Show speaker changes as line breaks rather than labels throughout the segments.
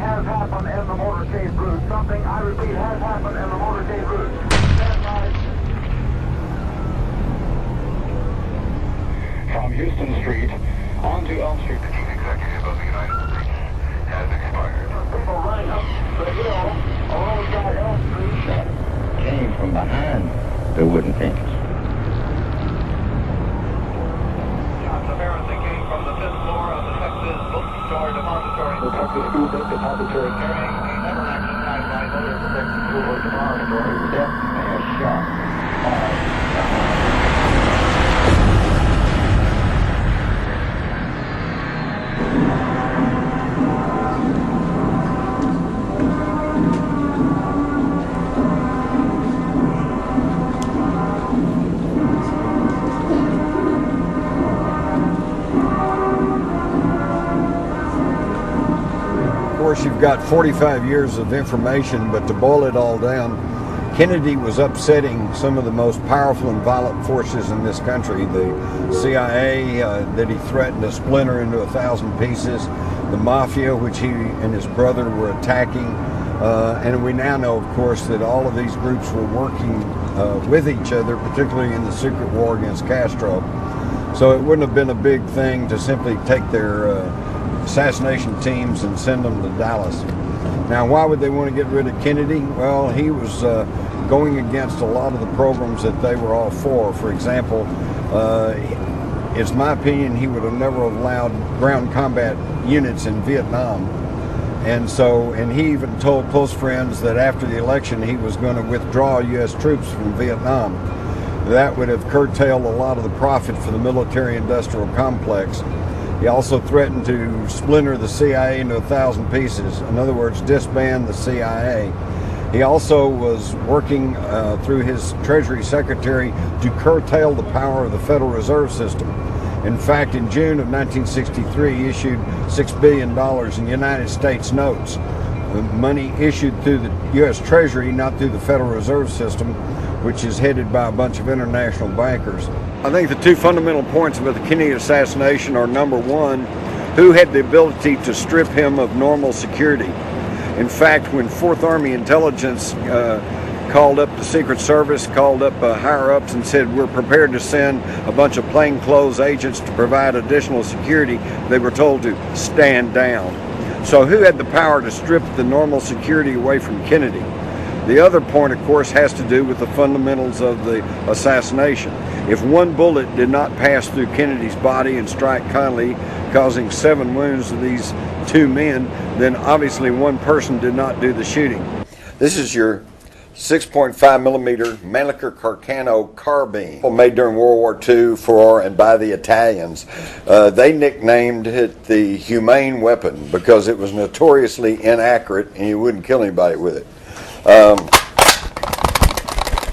has happened in the motorcade route. Something, I repeat, has happened in the motorcade route. Stand by. From Houston Street onto Elm Street, the chief executive of the United States has expired. People running up the hill alongside Elm Street.
Came from behind the wooden fence.
From the fifth floor of the Texas Bookstore Depository. The Texas School Book Depository carrying a never exercised liability of the Texas School Book Depository.
Death by a shot.
Of course, you've got 45 years of information, but to boil it all down, Kennedy was upsetting some of the most powerful and violent forces in this country. The CIA that he threatened to splinter into 1,000 pieces, the mafia, which he and his brother were attacking, and we now know, of course, that all of these groups were working with each other, particularly in the secret war against Castro. So it wouldn't have been a big thing to simply take their assassination teams and send them to Dallas. Now, why would they want to get rid of Kennedy? Well, he was going against a lot of the programs that they were all for. For example, it's my opinion he would have never allowed ground combat units in Vietnam. And he even told close friends that after the election he was going to withdraw U.S. troops from Vietnam. That would have curtailed a lot of the profit for the military-industrial complex. He also threatened to splinter the CIA into 1,000 pieces. In other words, disband the CIA. He also was working through his Treasury Secretary to curtail the power of the Federal Reserve System. In fact, in June of 1963, he issued $6 billion in United States notes. Money issued through the U.S. Treasury, not through the Federal Reserve System, which is headed by a bunch of international bankers. I think the two fundamental points about the Kennedy assassination are, number one, who had the ability to strip him of normal security. In fact, when Fourth Army Intelligence called up the Secret Service, called up higher-ups and said, we're prepared to send a bunch of plainclothes agents to provide additional security, they were told to stand down. So who had the power to strip the normal security away from Kennedy? The other point, of course, has to do with the fundamentals of the assassination. If one bullet did not pass through Kennedy's body and strike Connally, causing 7 wounds to these 2 men, then obviously one person did not do the shooting. This is your 6.5 millimeter Mannlicher Carcano carbine, made during World War II for and by the Italians. They nicknamed it the humane weapon because it was notoriously inaccurate and you wouldn't kill anybody with it.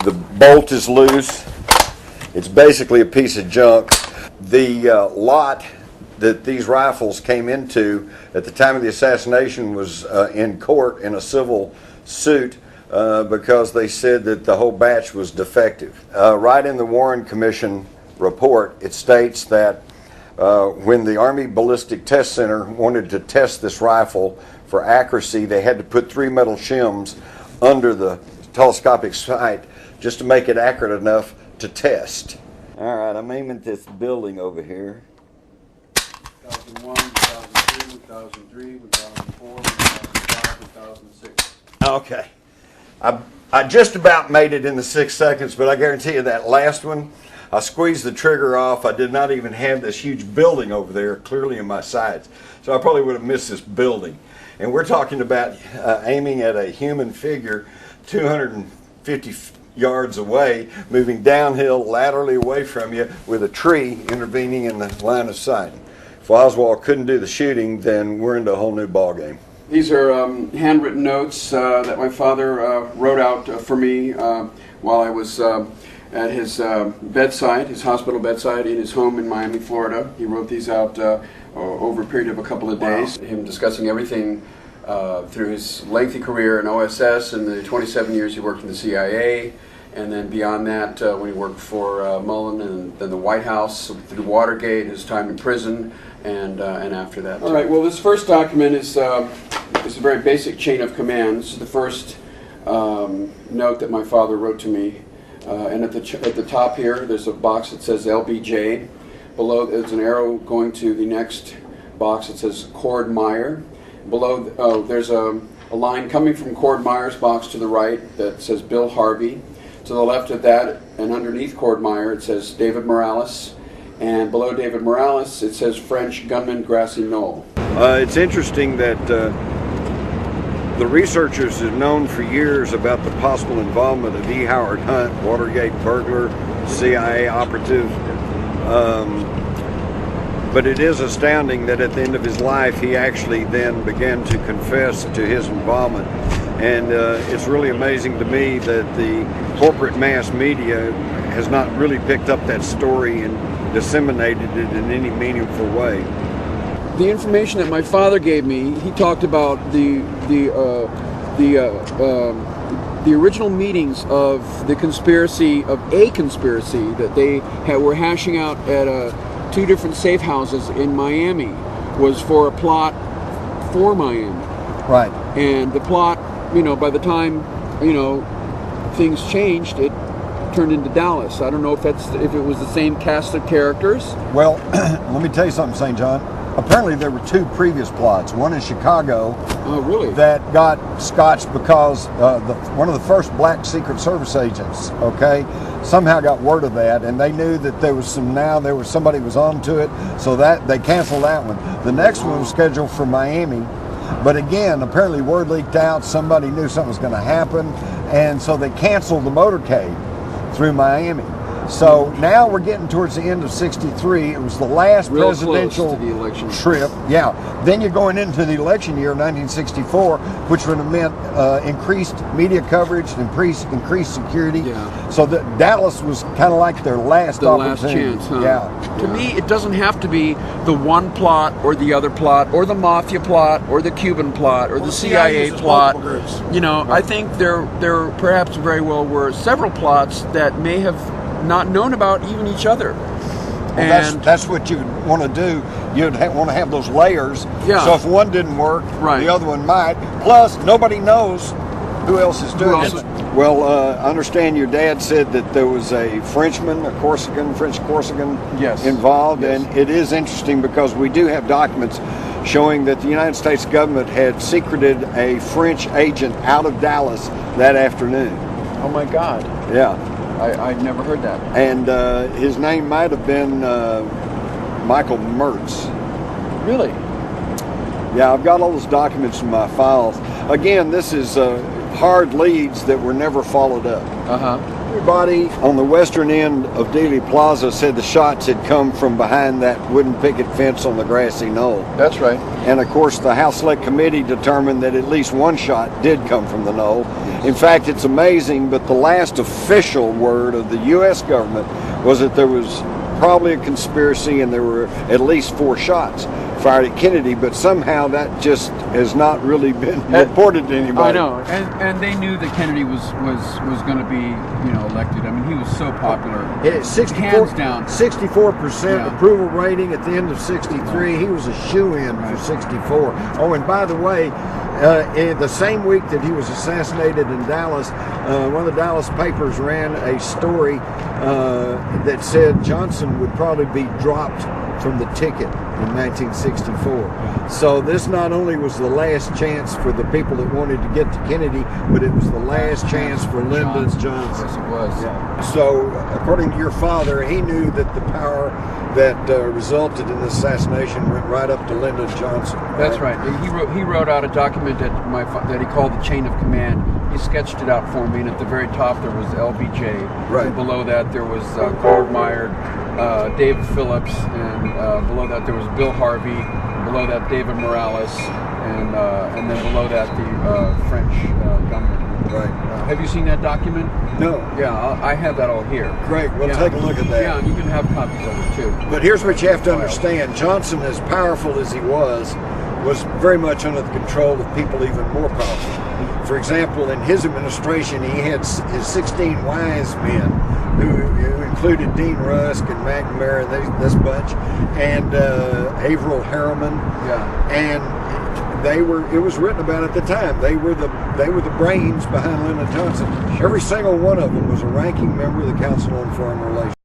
The bolt is loose. It's basically a piece of junk. The lot that these rifles came into at the time of the assassination was in court in a civil suit because they said that the whole batch was defective. Right in the Warren Commission report, it states that when the Army Ballistic Test Center wanted to test this rifle for accuracy, they had to put 3 metal shims under the telescopic sight just to make it accurate enough to test. All right, I'm aiming at this building over here.
2001, 2002, 2003, 2004, 2005, 2006.
Okay. I just about made it in the 6 seconds, but I guarantee you that last one, I squeezed the trigger off. I did not even have this huge building over there clearly in my sights. So I probably would have missed this building. And we're talking about aiming at a human figure 250 yards away, moving downhill laterally away from you with a tree intervening in the line of sight. If Oswald couldn't do the shooting, then we're into a whole new ballgame.
These are handwritten notes that my father wrote out for me while I was at his bedside, his hospital bedside in his home in Miami, Florida. He wrote these out over a period of a couple of days. Wow. Him discussing everything through his lengthy career in OSS and the 27 years he worked in the CIA, and then beyond that when he worked for Mullen and then the White House, through Watergate, his time in prison, and after that. All right, well, this first document is it's a very basic chain of command. This is the first note that my father wrote to me. And at the top here, there's a box that says LBJ. Below, there's an arrow going to the next box that says Cord Meyer. Below, there's a line coming from Cord Meyer's box to the right that says Bill Harvey. To the left of that, and underneath Cord Meyer, it says David Morales. And below David Morales, it says French gunman Grassy Knoll.
It's interesting that the researchers have known for years about the possible involvement of E. Howard Hunt, Watergate burglar, CIA operative. But it is astounding that at the end of his life, he actually then began to confess to his involvement. And it's really amazing to me that the corporate mass media has not really picked up that story and disseminated it in any meaningful way.
The information that my father gave me, he talked about the original meetings of the conspiracy, that they were hashing out at 2 different safe houses in Miami, was for a plot for Miami.
Right.
And the plot, by the time, things changed, it turned into Dallas. I don't know if it was the same cast of characters.
Well, let me tell you something, St. John. Apparently there were 2 previous plots. One in Chicago.
Oh, really?
That got scotched because one of the first black Secret Service agents, somehow got word of that, and they knew that somebody was onto it, so that they canceled that one. The next one was scheduled for Miami, but again, apparently word leaked out. Somebody knew something was going to happen, and so they canceled the motorcade through Miami. So now we're getting towards the end of '63. It was the last
real
presidential
close to the election
trip. Yeah. Then you're going into the election year of 1964, which would have meant increased media coverage, increased security.
Yeah.
So that Dallas was kind of like their last opportunity.
Last chance, huh?
Yeah.
To me, it doesn't have to be the one plot or the other plot or the mafia plot or the Cuban plot or the CIA plot. I think there perhaps very well were several plots that may have not known about even each other.
Well, that's what you want to do. You'd want to have those layers.
Yeah.
So if one didn't work,
right,
the other one might. Plus, nobody knows who else is doing it. Well, I understand your dad said that there was a Frenchman, French Corsican involved.
Yes.
And it is interesting because we do have documents showing that the United States government had secreted a French agent out of Dallas that afternoon.
Oh my God.
Yeah.
I'd never heard that.
And his name might have been Michael Mertz.
Really?
Yeah, I've got all those documents in my files. Again, this is hard leads that were never followed up. Everybody on the western end of Dealey Plaza said the shots had come from behind that wooden picket fence on the Grassy Knoll.
That's right.
And of course, the House Select Committee determined that at least one shot did come from the knoll. In fact, it's amazing, but the last official word of the U.S. government was that there was probably a conspiracy and there were at least 4 shots fired at Kennedy, but somehow that just has not really been reported to anybody.
I know, and they knew that Kennedy was going to be, elected. I mean, he was so popular.
Yeah, 64,
hands down.
64% approval rating at the end of '63. He was a shoo-in for '64. Oh, and by the way, in the same week that he was assassinated in Dallas, one of the Dallas papers ran a story that said Johnson would probably be dropped from the ticket in 1964. So this not only was the last chance for the people that wanted to get to Kennedy, but it was the last chance for Lyndon Johnson.
Yes, it was.
Yeah. So according to your father, he knew that the power that resulted in the assassination went right up to Lyndon Johnson. Right?
That's right. He wrote out a document that he called the chain of command. He sketched it out for me, and at the very top there was LBJ.
Right.
And below that there was Cord Meyer, David Phillips, and below that there was Bill Harvey. Below that David Morales, and then below that the French gunman.
Right.
Have you seen that document?
No.
Yeah, I have that all here.
Great. We'll take a look at that.
Yeah, and you can have copies of it too.
But here's what you have to understand. Johnson, as powerful as he was very much under the control of people even more powerful. For example, in his administration, he had his 16 wise men, who included Dean Rusk and McNamara, this bunch, and Averill Harriman.
Yeah.
And they were. It was written about at the time. They were the brains behind Lyndon Johnson. Every single one of them was a ranking member of the Council on Foreign Relations.